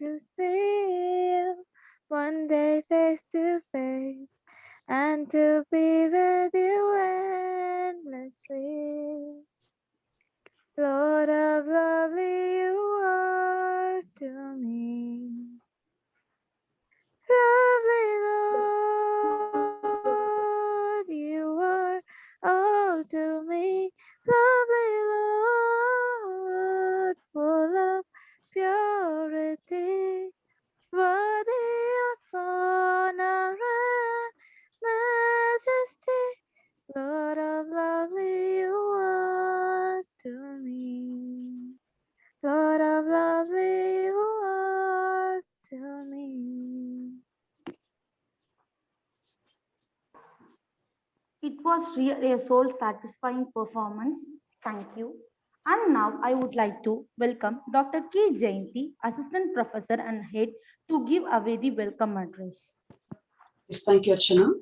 to see you one day face to face, and to be with you endlessly. Lord of lovely you are to me. Lovely Lord, you are all to me. Lovely Lord, full of purity, worthy of honor and majesty. Lord of lovely you are to me. Lord of lovely you are to me. It was really a soul satisfying performance. Thank you. And now I would like to welcome Dr. K. Jayanti, Assistant Professor and Head, to give away the welcome address. Yes, thank you, Archana.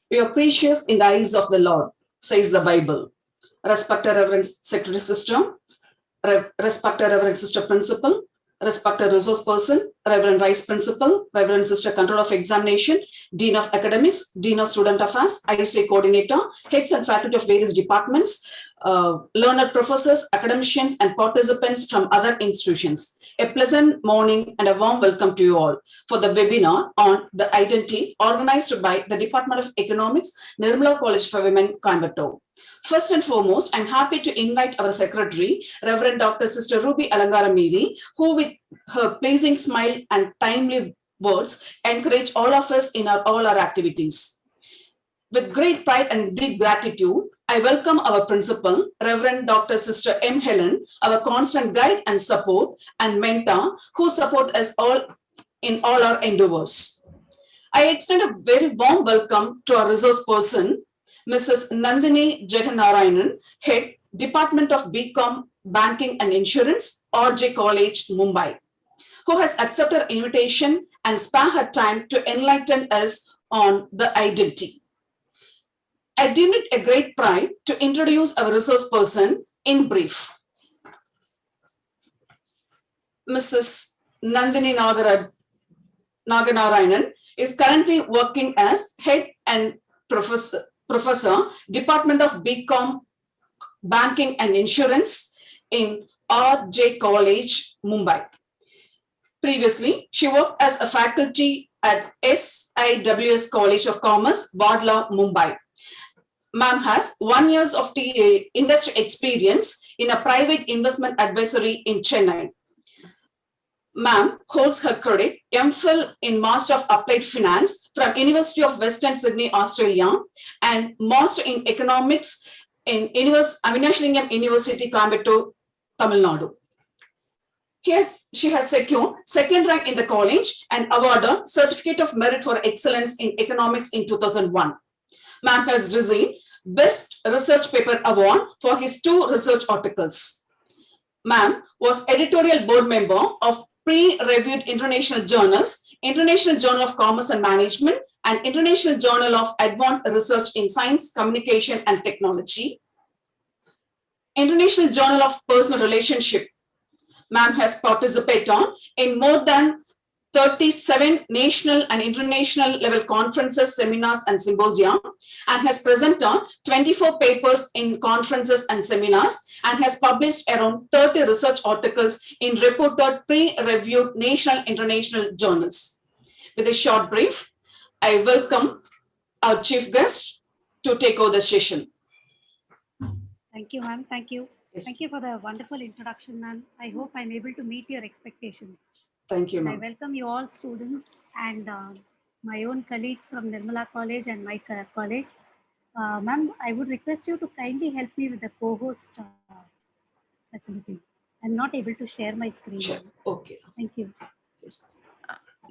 We are precious in the eyes of the Lord, says the Bible. Respect our Reverend Secretary System, respect our Reverend Sister Principal, respect our resource person, Reverend Vice Principal, Reverend Sister Control of Examination, Dean of Academics, Dean of Student Affairs, ISA Coordinator, heads and faculty of various departments, learned professors, academicians, and participants from other institutions. A pleasant morning and a warm welcome to you all for the webinar on the identity organized by the Department of Economics, Nirmala College for Women, Coimbatore. First and foremost, I'm happy to invite our secretary, Reverend Dr. Sister Ruby Alangaramiri, who with her pleasing smile and timely words encourage all of us in all our activities. With great pride and deep gratitude, I welcome our principal, Reverend Dr. Sister M. Helen, our constant guide and support and mentor who support us all in all our endeavors. I extend a very warm welcome to our resource person, Mrs. Nandini Jagannarayanan, Head, Department of BCom, Banking and Insurance, RJ College, Mumbai, who has accepted our invitation and spare her time to enlighten us on the identity. I deem it a great pride to introduce our resource person in brief. Mrs. Nandini Naganarayanan is currently working as Head and Professor, Department of BCom, Banking and Insurance in RJ College, Mumbai. Previously, she worked as a faculty at SIWS College of Commerce, Wadla, Mumbai. Ma'am has 1 year of industry experience in a private investment advisory in Chennai. Ma'am holds her credit MPhil in Master of Applied Finance from University of Western Sydney, Australia, and Master in Economics in Avinashlingam University, Coimbatore, Tamil Nadu. She has secured second rank in the college and awarded Certificate of Merit for Excellence in Economics in 2001. Ma'am has received Best Research Paper Award for his 2 research articles. Ma'am was editorial board member of pre-reviewed international journals, International Journal of Commerce and Management, and International Journal of Advanced Research in Science, Communication, and Technology, International Journal of Personal Relationship. Ma'am has participated in more than 37 national and international level conferences, seminars, and symposia, and has presented 24 papers in conferences and seminars, and has published around 30 research articles in reported pre-reviewed national international journals. With a short brief, I welcome our chief guest to take over the session. Thank you, ma'am. Thank you. Yes. Thank you for the wonderful introduction, ma'am. I hope I'm able to meet your expectations. Thank you, I ma'am. welcome you all students and my own colleagues from Nirmala College and my college. Ma'am, I would request you to kindly help me with the co-host facility. I'm not able to share my screen. Sure. Okay. Thank you. Yes.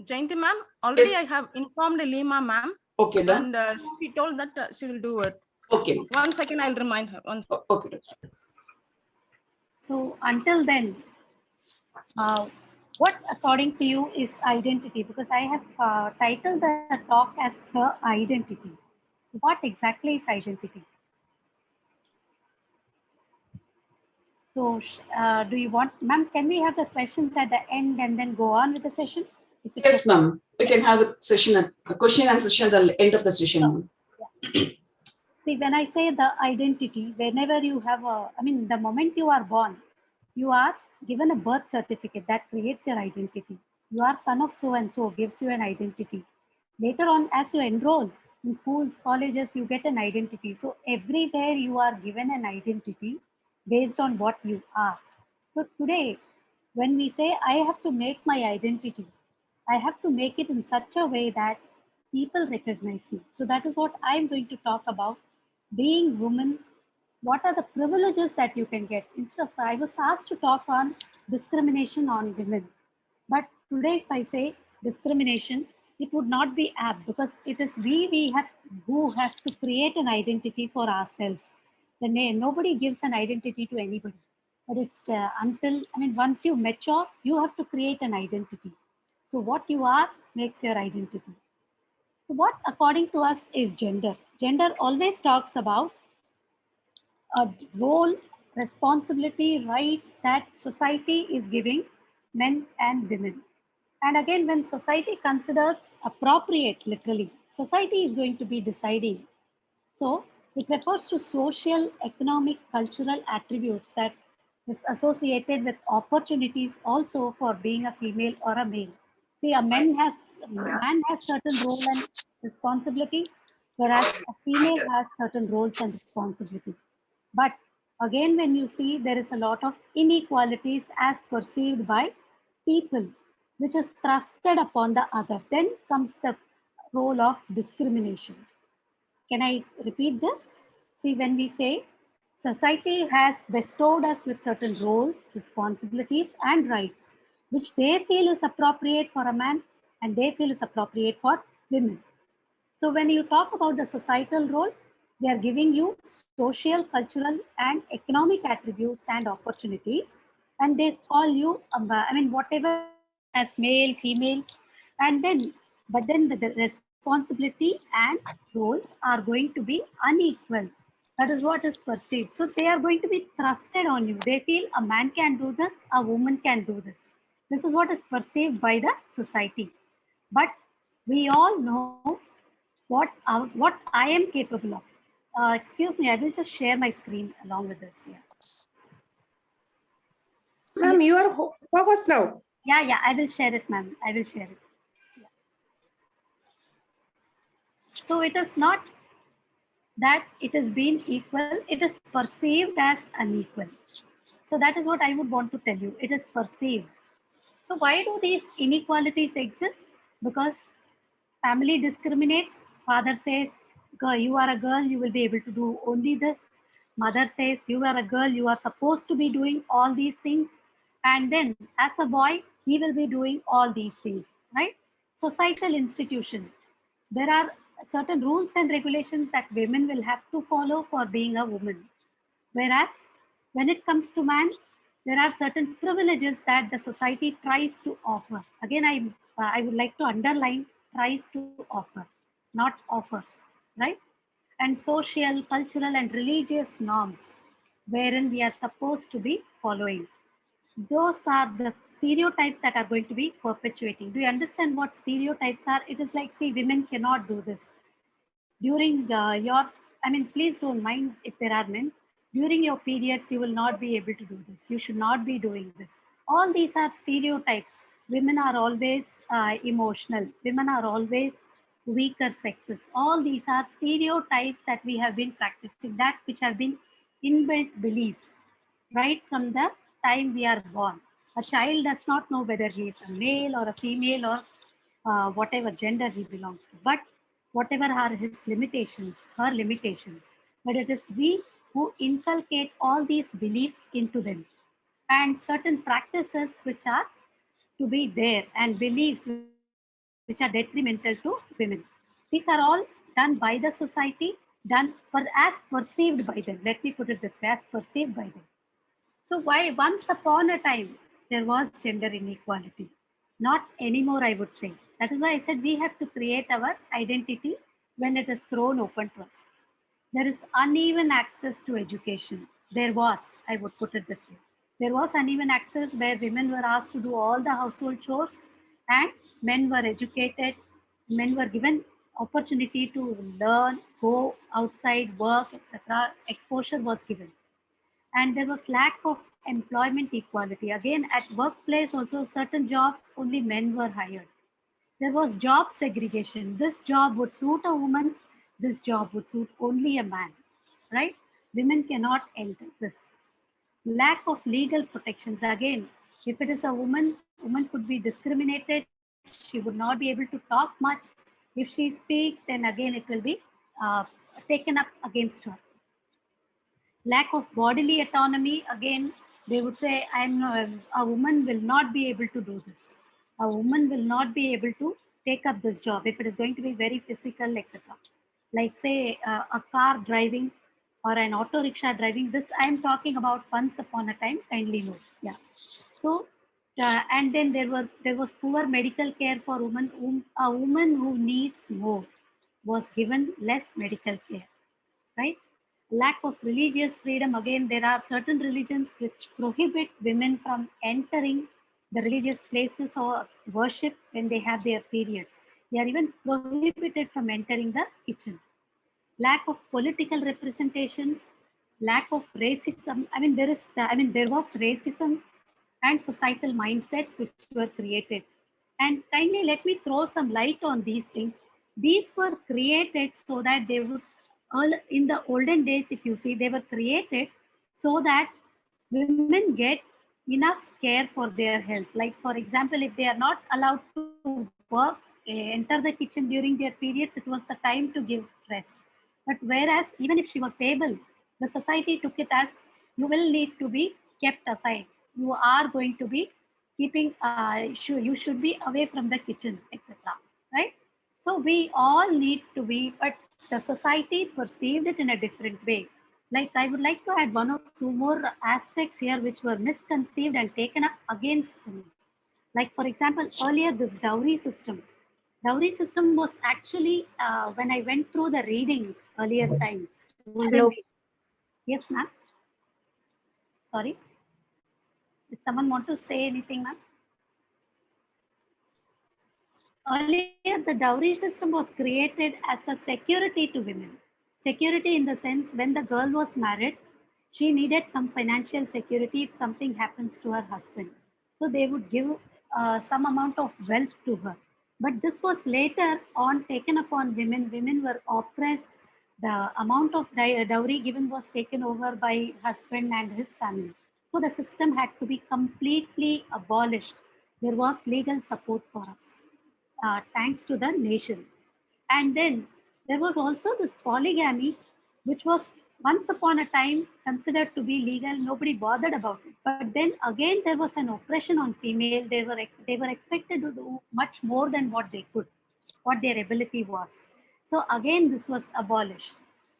Jayanti ma'am, already Yes. I have informed Lima ma'am. Okay, done. And she told that she will do it. Okay. 1 second, I'll remind her. Okay. So until then, what according to you is identity? Because I have titled the talk as the identity. What exactly is identity? So, do you want, ma'am, can we have the questions at the end and then go on with the session? If it's Yes, okay. ma'am. We can have the session at a question and session at the end of the session, Sure. ma'am. Yeah. See, when I say the identity, whenever you have a, I mean, the moment you are born, you are given a birth certificate that creates your identity. You are son of so and so, gives you an identity. Later on, as you enroll in schools, colleges, you get an identity. So everywhere you are given an identity based on what you are. So today, when we say I have to make my identity, I have to make it in such a way that people recognize me. So that is what I'm going to talk about. Being woman, what are the privileges that you can get? Instead of, I was asked to talk on discrimination on women. But today, if I say discrimination, it would not be apt because it is we have who have to create an identity for ourselves. Then nobody gives an identity to anybody. But it's until, I mean, once you mature, you have to create an identity. So what you are makes your identity. So what according to us is gender? Gender always talks about a role, responsibility, rights that society is giving men and women. And again, when society considers appropriate, literally, society is going to be deciding. So it refers to social, economic, cultural attributes that is associated with opportunities also for being a female or a male. See, a man has certain role and responsibility, whereas a female has certain roles and responsibility. But again, when you see there is a lot of inequalities as perceived by people, which is thrusted upon the other, then comes the role of discrimination. Can I repeat this? See, when we say society has bestowed us with certain roles, responsibilities, and rights, which they feel is appropriate for a man and they feel is appropriate for women. So when you talk about the societal role, they are giving you social, cultural, and economic attributes and opportunities, and they call you, I mean, whatever you are as male, female, and then, but then the responsibility and roles are going to be unequal. That is what is perceived. So they are going to be thrusted on you. They feel a man can do this, a woman can do this. This is what is perceived by the society. But we all know what I am capable of. Excuse me, I will just share my screen along with this. Yeah, Ma'am, you are focused now. yeah, I will share it, ma'am. I will share it. Yeah. So it is not that it has been equal, it is perceived as unequal. So that is what I would want to tell you. It is perceived. So why do these inequalities exist? Because family discriminates. Father says, girl, you are a girl, you will be able to do only this. Mother says, you are a girl, you are supposed to be doing all these things. And then as a boy, he will be doing all these things, right? Societal institution. There are certain rules and regulations that women will have to follow for being a woman. Whereas when it comes to man, there are certain privileges that the society tries to offer. Again, I would like to underline tries to offer, not offers, right? And social, cultural, and religious norms wherein we are supposed to be following. Those are the stereotypes that are going to be perpetuating. Do you understand what stereotypes are? It is like, see, women cannot do this during I mean, please don't mind if there are men. During your periods, you will not be able to do this. You should not be doing this. All these are stereotypes. Women are always emotional. Women are always weaker sexes. All these are stereotypes that we have been practicing, that which have been inbuilt beliefs right from the time we are born. A child does not know whether he is a male or a female or whatever gender he belongs to, but whatever are his limitations, her limitations. But it is we who inculcate all these beliefs into them and certain practices which are to be there and beliefs which are detrimental to women. These are all done by the society, done for as perceived by them. Let me put it this way, as perceived by them. So why once upon a time there was gender inequality? Not anymore, I would say. That is why I said we have to create our identity when it is thrown open to us. There is uneven access to education. there was, I would put it this way, there was uneven access where women were asked to do all the household chores and men were educated, men were given opportunity to learn, go outside, work, etc. Exposure was given. And there was lack of employment equality. Again, at workplace also certain jobs only men were hired. There was job segregation. This job would suit a woman, this job would suit only a man, right? Women cannot enter this. Lack of legal protections. Again, if it is a woman, woman could be discriminated. She would not be able to talk much. If she speaks, then again it will be uh, taken up against her. Lack of bodily autonomy. Again, they would say, I'm a woman will not be able to do this. A woman will not be able to take up this job if it is going to be very physical, etc. Like say a car driving or an auto rickshaw driving. This I am talking about once upon a time. Kindly note. Yeah. So and then there was poor medical care for women. A woman who needs more was given less medical care, right? Lack of religious freedom. Again, there are certain religions which prohibit women from entering the religious places or worship when they have their periods. They are even prohibited from entering the kitchen. Lack of political representation, lack of racism. I mean, there was racism and societal mindsets which were created. And kindly let me throw some light on these things. These were created so that they would, in the olden days, if you see, they were created so that women get enough care for their health. Like, for example, if they are not allowed to work, enter the kitchen during their periods, it was a time to give rest. But whereas, even if she was able, the society took it as you will need to be kept aside. You are going to be keeping, you should be away from the kitchen, etc. Right? So we all need to be, but the society perceived it in a different way. Like I would like to add one or two more aspects here which were misconceived and taken up against women. Like for example, earlier this dowry system. Dowry system was actually, when I went through the readings earlier times, olden Hello. days. Yes, ma'am. Sorry. Did someone want to say anything, ma'am? Earlier, the dowry system was created as a security to women. Security in the sense when the girl was married, she needed some financial security if something happens to her husband. So they would give some amount of wealth to her. But this was later on taken upon women. Women were oppressed. The amount of dowry given was taken over by husband and his family. So the system had to be completely abolished. There was legal support for us, thanks to the nation. And then there was also this polygamy, which was once upon a time considered to be legal. Nobody bothered about it. But then again, there was an oppression on female. They were expected to do much more than what they could, what their ability was. So again, this was abolished.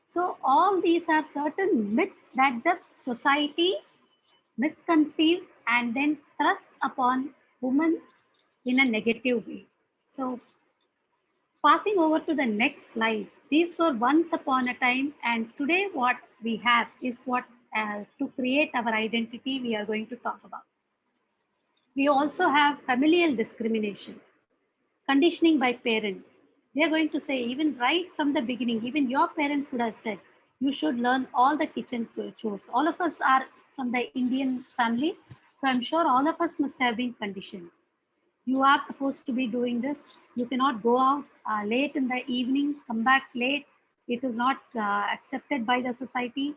So all these are certain myths that the society misconceives and then thrusts upon women in a negative way. So passing over to the next slide, these were once upon a time, and today what we have is what to create our identity we are going to talk about. We also have familial discrimination, conditioning by parent. They are going to say, even right from the beginning, even your parents would have said, you should learn all the kitchen chores. All of us are from the Indian families, so I'm sure all of us must have been conditioned. You are supposed to be doing this. You cannot go out late in the evening, come back late. It is not accepted by the society.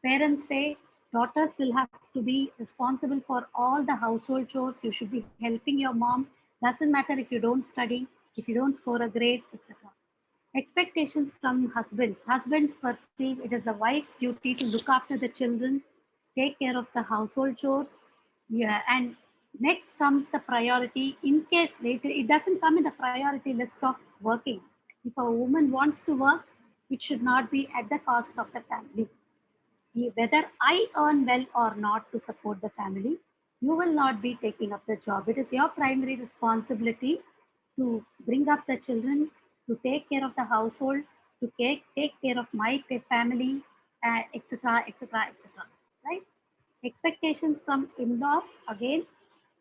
Parents say daughters will have to be responsible for all the household chores. You should be helping your mom. Doesn't matter if you don't study, if you don't score a grade, etc. Expectations from husbands. Husbands perceive it is a wife's duty to look after the children, take care of the household chores. Yeah, and next comes the priority. In case later, it doesn't come in the priority list of working. If a woman wants to work, it should not be at the cost of the family. Whether I earn well or not to support the family, you will not be taking up the job. It is your primary responsibility to bring up the children, to take care of the household, to take care of my family, etc., etc., etc. right? Expectations from in-laws, again,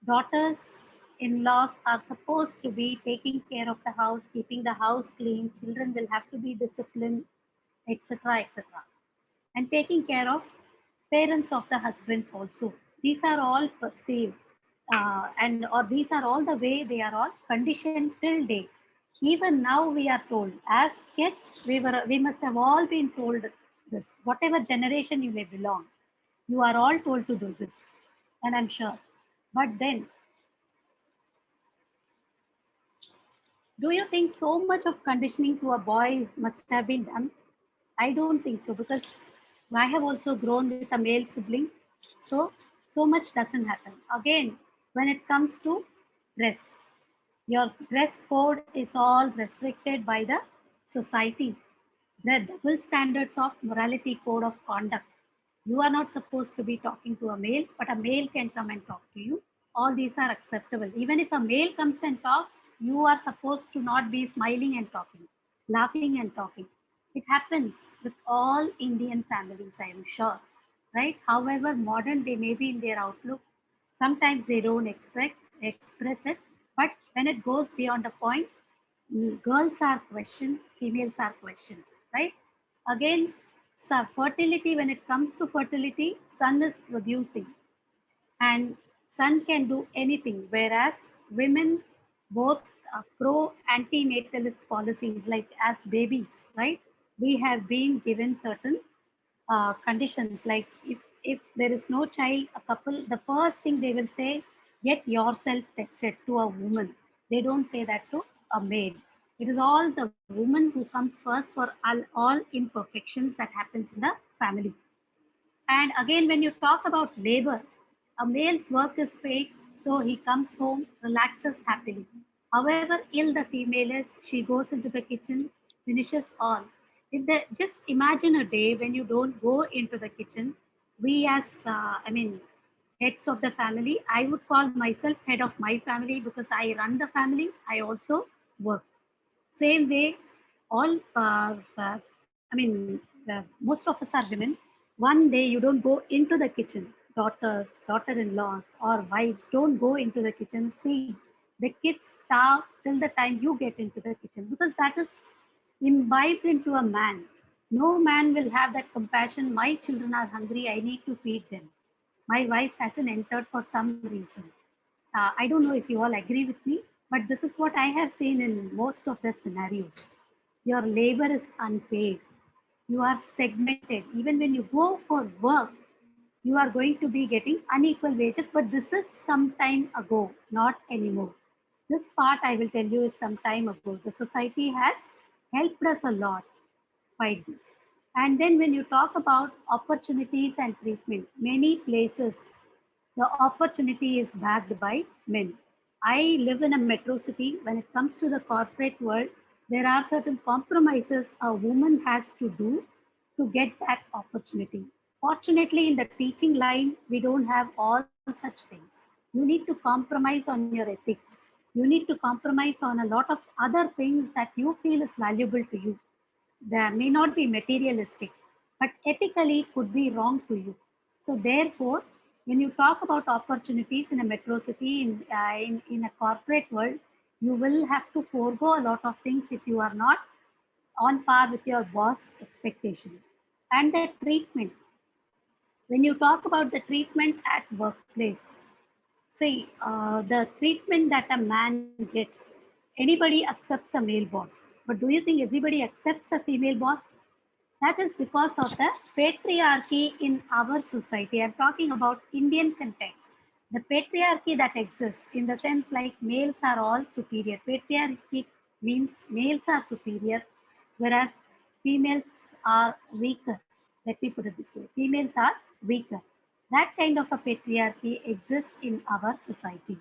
daughters in-laws are supposed to be taking care of the house, keeping the house clean, children will have to be disciplined, etc., etc., and taking care of parents of the husbands also. These are all perceived, and or these are all the way they are all conditioned till date. Even now we are told as kids, we must have all been told this. Whatever generation you may belong, you are all told to do this, and I'm sure. But then, do you think so much of conditioning to a boy must have been done? I don't think so, because I have also grown with a male sibling. So much doesn't happen. Again, when it comes to dress, your dress code is all restricted by the society. The double standards of morality code of conduct. You are not supposed to be talking to a male, but a male can come and talk to you. All these are acceptable. Even if a male comes and talks, you are supposed to not be smiling and talking, laughing and talking. It happens with all Indian families, I am sure, right? However modern they may be in their outlook, sometimes they don't express it, but when it goes beyond a point, girls are questioned, females are questioned, right? Again, so fertility, when it comes to fertility, sun is producing and sun can do anything, whereas women both pro anti-natalist policies, like as babies, right? We have been given certain conditions, like if there is no child, a couple, the first thing they will say, get yourself tested, to a woman. They don't say that to a male. It is all the woman who comes first for all imperfections that happens in the family. And again, when you talk about labor, a male's work is paid, so he comes home, relaxes happily. However ill the female is, she goes into the kitchen, finishes all. If they, just imagine a day when you don't go into the kitchen. We as, heads of the family, I would call myself head of my family because I run the family. I also work. Same way, all, most of us are women. One day you don't go into the kitchen. Daughters, daughter-in-laws, or wives don't go into the kitchen. See, the kids starve till the time you get into the kitchen, because that is imbibed into a man. No man will have that compassion. My children are hungry. I need to feed them. My wife hasn't entered for some reason. I don't know if you all agree with me, but this is what I have seen in most of the scenarios. Your labor is unpaid. You are segmented. Even when you go for work, you are going to be getting unequal wages, but this is some time ago, not anymore. This part I will tell you is some time ago. The society has helped us a lot fight this. And then when you talk about opportunities and treatment, many places the opportunity is backed by men. I live in a metro city. When it comes to the corporate world, there are certain compromises a woman has to do to get that opportunity. Fortunately, in the teaching line, we don't have all such things. You need to compromise on your ethics. You need to compromise on a lot of other things that you feel is valuable to you. They may not be materialistic, but ethically could be wrong to you. So therefore, when you talk about opportunities in a metro city, in a corporate world, you will have to forego a lot of things if you are not on par with your boss expectation. And the treatment, when you talk about the treatment at workplace, see, the treatment that a man gets, anybody accepts a male boss. But do you think everybody accepts a female boss? That is because of the patriarchy in our society. I'm talking about Indian context. The patriarchy that exists in the sense like males are all superior. Patriarchy means males are superior, whereas females are weaker. Let me put it this way, females are weaker. That kind of a patriarchy exists in our society.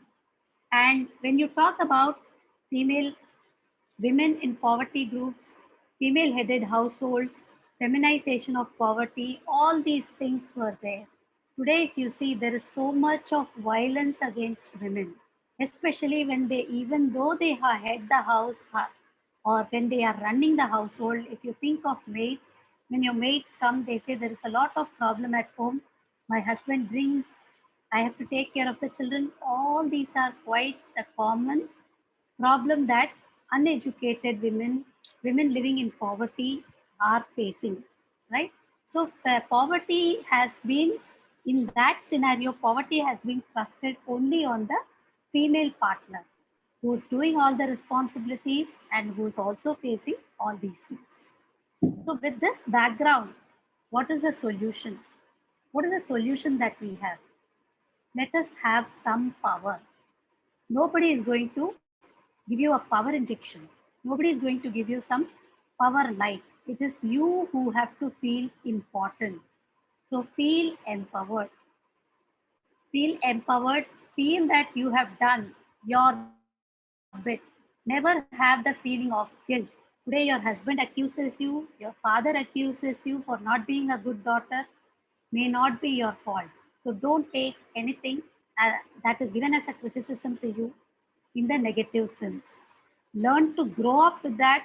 And when you talk about female women in poverty groups, female headed households, feminization of poverty, all these things were there. Today, if you see, there is so much of violence against women, especially when they, even though they head the house or when they are running the household. If you think of maids, when your maids come, they say there is a lot of problem at home. My husband drinks. I have to take care of the children. All these are quite a common problem that uneducated women, women living in poverty are facing, right? So poverty has been, in that scenario, poverty has been trusted only on the female partner who's doing all the responsibilities and who's also facing all these things. So with this background, what is the solution? What is the solution that we have? Let us have some power. Nobody is going to give you a power injection. Nobody is going to give you some power light. It is you who have to feel important. So feel empowered. Feel empowered. Feel that you have done your bit. Never have the feeling of guilt. Today, your husband accuses you, your father accuses you for not being a good daughter, may not be your fault. So don't take anything that is given as a criticism to you in the negative sense. Learn to grow up with that.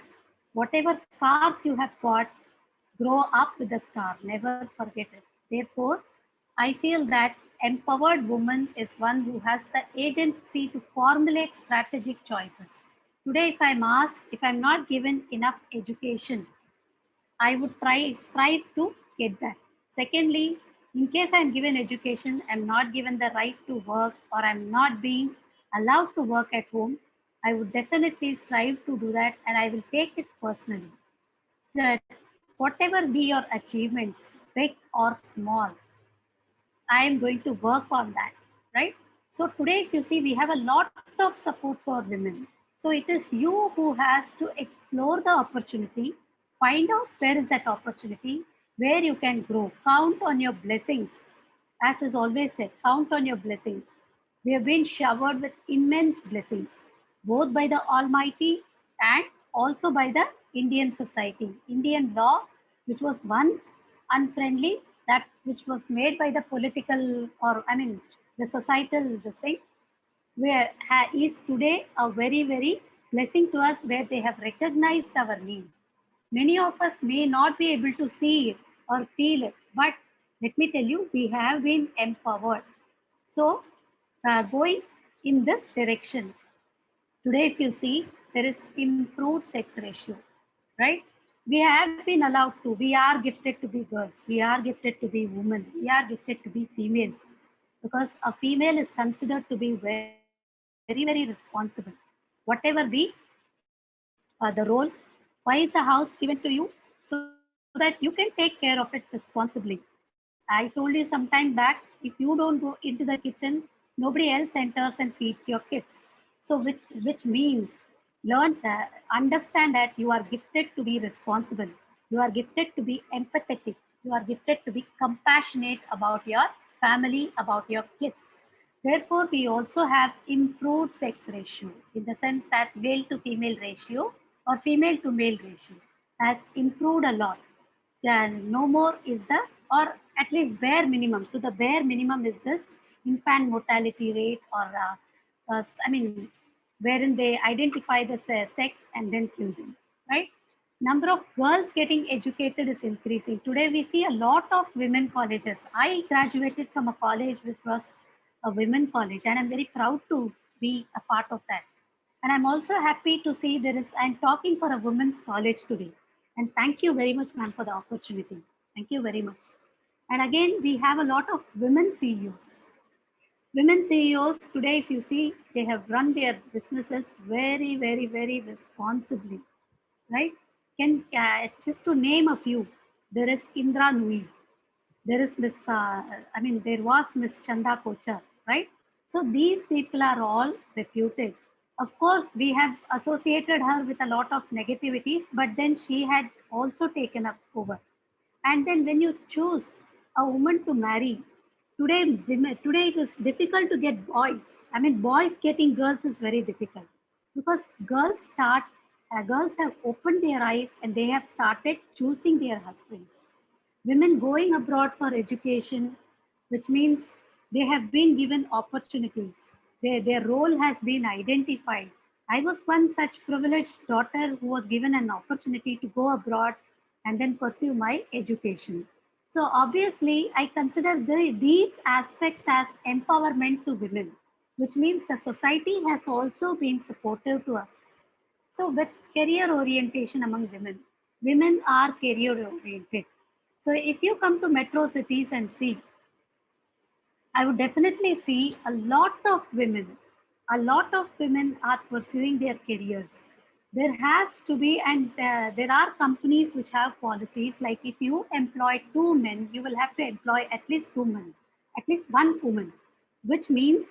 Whatever scars you have got, grow up with the scar. Never forget it. Therefore, I feel that empowered woman is one who has the agency to formulate strategic choices. Today, if I'm asked, if I'm not given enough education, I would strive to get that. Secondly, in case I'm given education, I'm not given the right to work or I'm not being allowed to work at home, I would definitely strive to do that and I will take it personally. That whatever be your achievements, big or small, I am going to work on that, right? So today, if you see, we have a lot of support for women. So it is you who has to explore the opportunity, find out where is that opportunity, where you can grow, count on your blessings. As is always said, count on your blessings. We have been showered with immense blessings, both by the Almighty and also by the Indian society. Indian law, which was once unfriendly, that which was made by the political or I mean the societal this thing, where is today a very, very blessing to us where they have recognized our need. Many of us may not be able to see it or feel it, but let me tell you, we have been empowered. So, going in this direction, today, if you see, there is improved sex ratio, right? We have been allowed to, we are gifted to be girls, we are gifted to be women, we are gifted to be females, because a female is considered to be very, very responsible. Whatever be the role, why is the house given to you? So that you can take care of it responsibly. I told you some time back, if you don't go into the kitchen, nobody else enters and feeds your kids. So which means understand that you are gifted to be responsible. You are gifted to be empathetic. You are gifted to be compassionate about your family, about your kids. Therefore, we also have improved sex ratio in the sense that male to female ratio or female to male ratio has improved a lot. Then no more is the, or at least bare minimum, to the bare minimum is this infant mortality rate or I mean, wherein they identify the sex and then kill them, right? Number of girls getting educated is increasing. Today we see a lot of women colleges. I graduated from a college which was a women college and I'm very proud to be a part of that. And I'm also happy to see I'm talking for a women's college today. And thank you very much, ma'am, for the opportunity. Thank you very much. And again, we have a lot of women CEOs. Women CEOs today, if you see, they have run their businesses very, very, very responsibly, right? Just to name a few, there is Indra Nui, there is there was Miss Chanda Kochar, right? So these people are all reputed. Of course, we have associated her with a lot of negativities, but then she had also taken up over. And then when you choose a woman to marry, today it is difficult to get boys. I mean, boys getting girls is very difficult because girls have opened their eyes and they have started choosing their husbands. Women going abroad for education, which means they have been given opportunities. Their role has been identified. I was one such privileged daughter who was given an opportunity to go abroad and then pursue my education. So obviously, I consider these aspects as empowerment to women, which means the society has also been supportive to us. So with career orientation among women, women are career oriented. So if you come to metro cities and see, I would definitely see a lot of women are pursuing their careers. There has to be, and there are companies which have policies like if you employ two men, you will have to employ at least two men, at least one woman, which means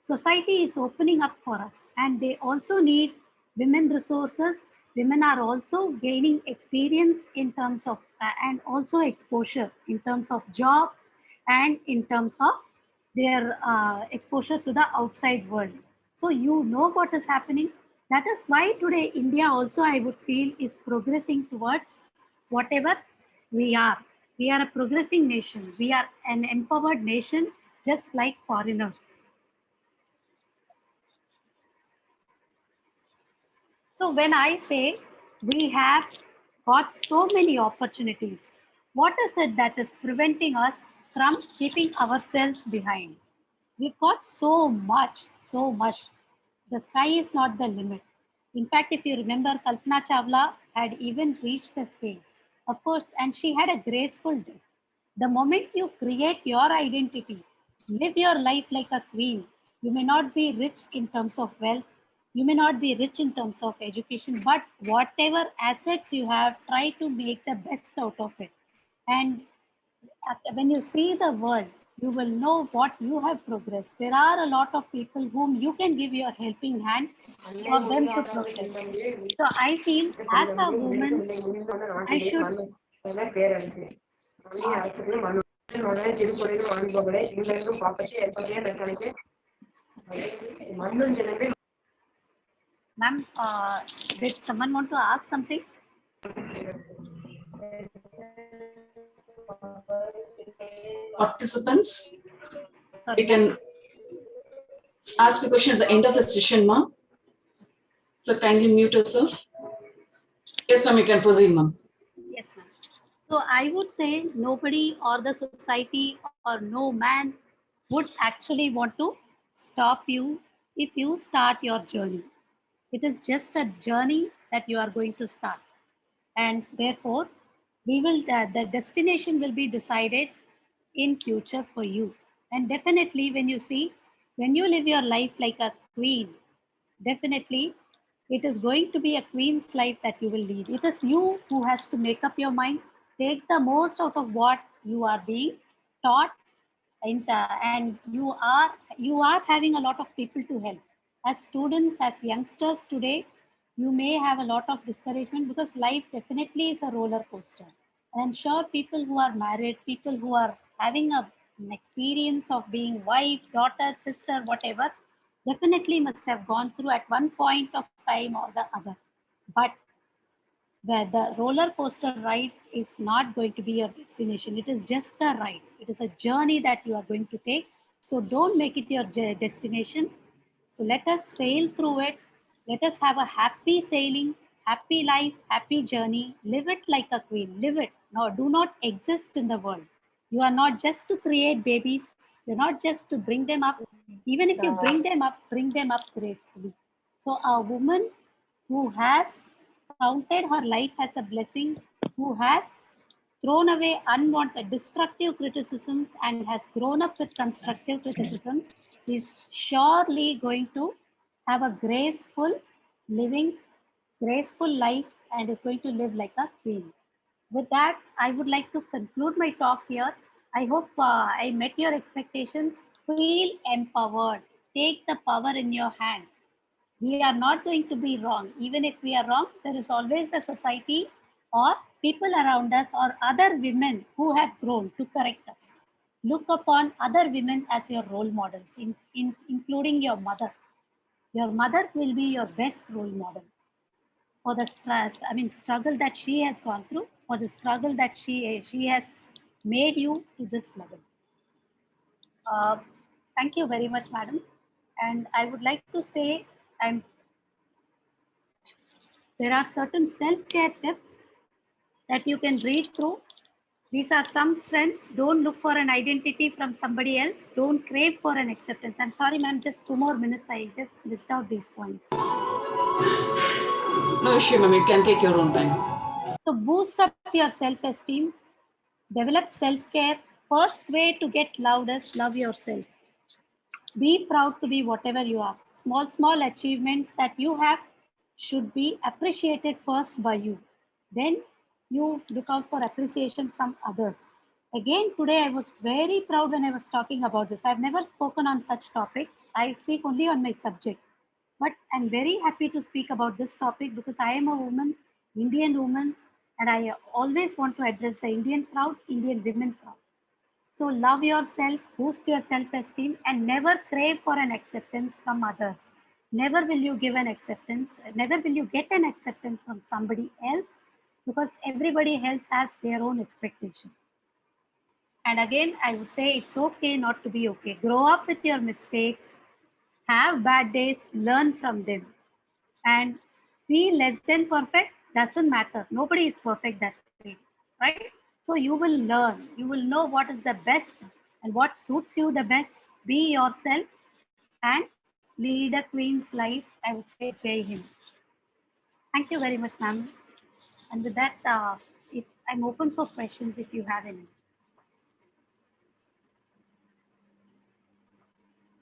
society is opening up for us and they also need women resources. Women are also gaining experience in terms of, and also exposure in terms of jobs and in terms of their exposure to the outside world. So you know what is happening. That is why today India also, I would feel, is progressing towards whatever we are. We are a progressing nation. We are an empowered nation, just like foreigners. So when I say we have got so many opportunities, what is it that is preventing us from keeping ourselves behind? We've got so much, so much. The sky is not the limit. In fact, if you remember, Kalpana Chawla had even reached the space. Of course, and she had a graceful death. The moment you create your identity, live your life like a queen. You may not be rich in terms of wealth, you may not be rich in terms of education, but whatever assets you have, try to make the best out of it. And when you see the world, you will know what you have progressed. There are a lot of people whom you can give your helping hand for them to progress. So I feel as a woman, I should Ma'am, did someone want to ask something? Participants, Sorry, you can ask a question at the end of the session, ma'am. So kindly mute yourself. Yes, ma'am, you can proceed, ma'am. yes, ma'am. So I would say nobody or the society or no man would actually want to stop you if you start your journey. It is just a journey that you are going to start. And therefore, the destination will be decided in future for you. And definitely when you live your life like a queen, definitely it is going to be a queen's life that you will lead. It is you who has to make up your mind, take the most out of what you are being taught, and you are having a lot of people to help. As students, as youngsters today, you may have a lot of discouragement because life definitely is a roller coaster. And I'm sure people who are married, people who are having an experience of being wife, daughter, sister, whatever, definitely must have gone through at one point of time or the other. But where the roller coaster ride is not going to be your destination. It is just a ride. It is a journey that you are going to take. So don't make it your destination. So let us sail through it. Let us have a happy sailing, happy life, happy journey. Live it like a queen. Live it. No, do not exist in the world. You are not just to create babies. You're not just to bring them up. Even if you bring them up gracefully. So a woman who has counted her life as a blessing, who has thrown away unwanted destructive criticisms and has grown up with constructive criticisms, is surely going to have a living, graceful life and is going to live like a queen. With that, I would like to conclude my talk here. I hope I met your expectations. Feel empowered. Take the power in your hand. We are not going to be wrong. Even if we are wrong, there is always a society or people around us or other women who have grown to correct us. Look upon other women as your role models, including your mother. Your mother will be your best role model for the struggle that she has gone through, for the struggle that she has made you to this level. Uh, Thank you very much, madam. And I would like to say, there are certain self-care tips that you can read through These are some strengths. Don't look for an identity from somebody else. Don't crave for an acceptance. I'm sorry, ma'am, just 2 more minutes. I just missed out these points. No issue, ma'am. You can take your own time. So boost up your self-esteem, develop self-care. First way to get loved is love yourself. Be proud to be whatever you are. Small achievements that you have should be appreciated first by you. Then you look out for appreciation from others. Again, today I was very proud when I was talking about this. I've never spoken on such topics. I speak only on my subject. But I'm very happy to speak about this topic because I am a woman, Indian woman, and I always want to address the Indian proud, Indian women proud. So love yourself, boost your self-esteem, and never crave for an acceptance from others. Never will you give an acceptance, never will you get an acceptance from somebody else because everybody else has their own expectation. And again, I would say it's okay not to be okay. Grow up with your mistakes, have bad days, learn from them. And be less than perfect doesn't matter. Nobody is perfect that way, right? So you will learn, you will know what is the best and what suits you the best. Be yourself and lead a queen's life. I would say Jai Hind. Thank you very much, ma'am. And with that, I'm open for questions if you have any.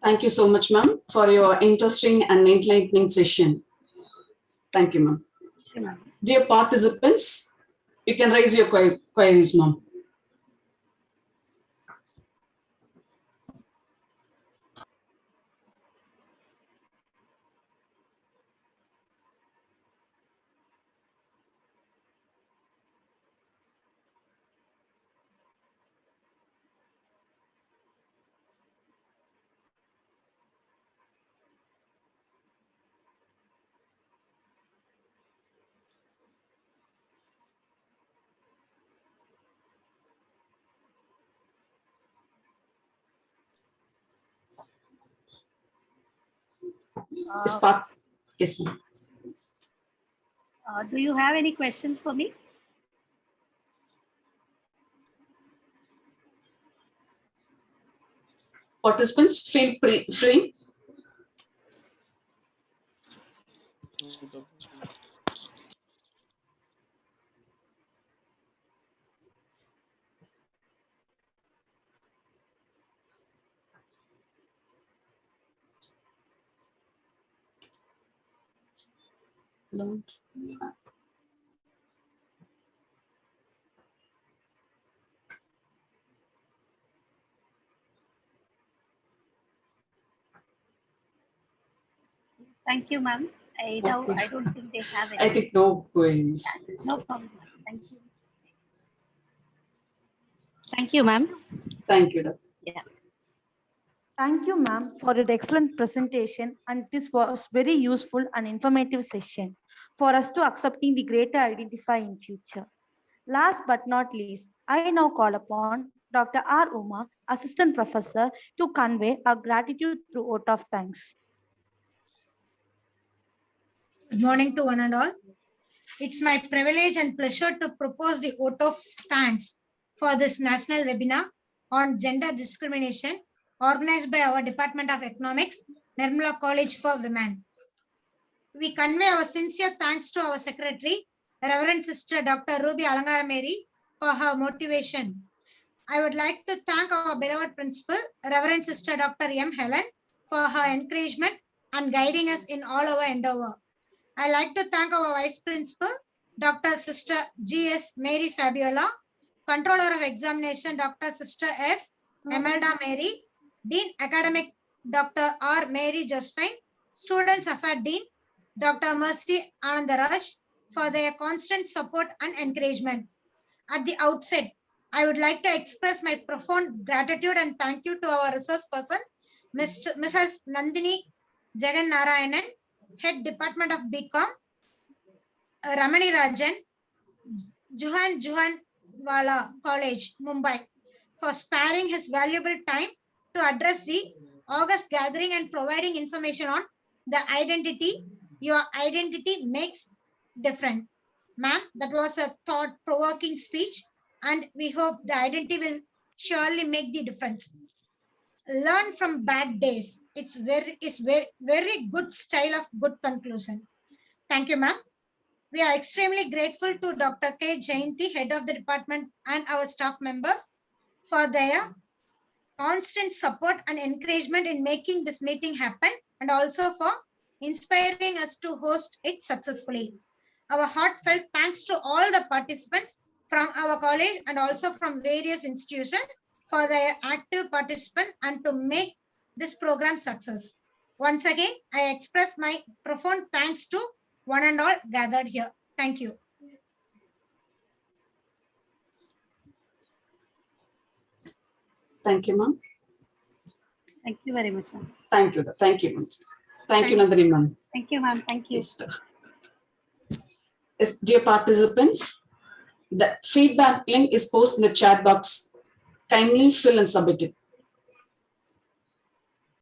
Thank you so much, ma'am, for your interesting and enlightening session. Thank you, ma'am. Thank you, ma'am. Dear participants, you can raise your queries, ma'am. Yes, ma'am. Do you have any questions for me? Participants, feel free. Thank you, ma'am. I don't think they have any. I think no queries. No problem. Thank you. Thank you, ma'am. Thank you. Yeah. Thank you, ma'am, for an excellent presentation, and this was very useful and informative session for us to accepting the greater identify in future. Last but not least, I now call upon Dr. R. Uma, Assistant Professor, to convey our gratitude through vote of thanks. Good morning to one and all. It's my privilege and pleasure to propose the vote of thanks for this national webinar on gender discrimination organized by our Department of Economics, Nirmala College for Women. We convey our sincere thanks to our Secretary, Reverend Sister Dr. Ruby Alangara Mary, for her motivation. I would like to thank our beloved Principal, Reverend Sister Dr. M. Helen, for her encouragement and guiding us in all our endeavor. I like to thank our Vice Principal, Dr. Sister G.S. Mary Fabiola, Controller of Examination, Dr. Sister S. Emelda Mary, Dean Academic, Dr. R. Mary Josephine, Students Affairs Dean, Dr. Mercy Anandaraj, for their constant support and encouragement. At the outset, I would like to express my profound gratitude and thank you to our resource person, Mrs. Nandini Jagan Narayanan, Head Department of BCom, Ramani Rajan, Juhanwala College, Mumbai, for sparing his valuable time to address the August gathering and providing information on the identity. Your identity makes different. Ma'am, that was a thought-provoking speech. and we hope the identity will surely make the difference. Learn from bad days. It's very good style of good conclusion. Thank you, ma'am. We are extremely grateful to Dr. K. Jayanti, head of the department, and our staff members for their constant support and encouragement in making this meeting happen, and also for inspiring us to host it successfully. Our heartfelt thanks to all the participants from our college and also from various institutions for their active participation and to make this program success. Once again, I express my profound thanks to one and all gathered here. Thank you. Thank you, ma'am. Thank you very much, ma'am. Thank you. Thank you, ma'am. Thank you, Thank Nandini, ma'am. Thank you, ma'am. Thank you. Yes, sir. Yes, dear participants, the feedback link is posted in the chat box. Kindly fill and submit it.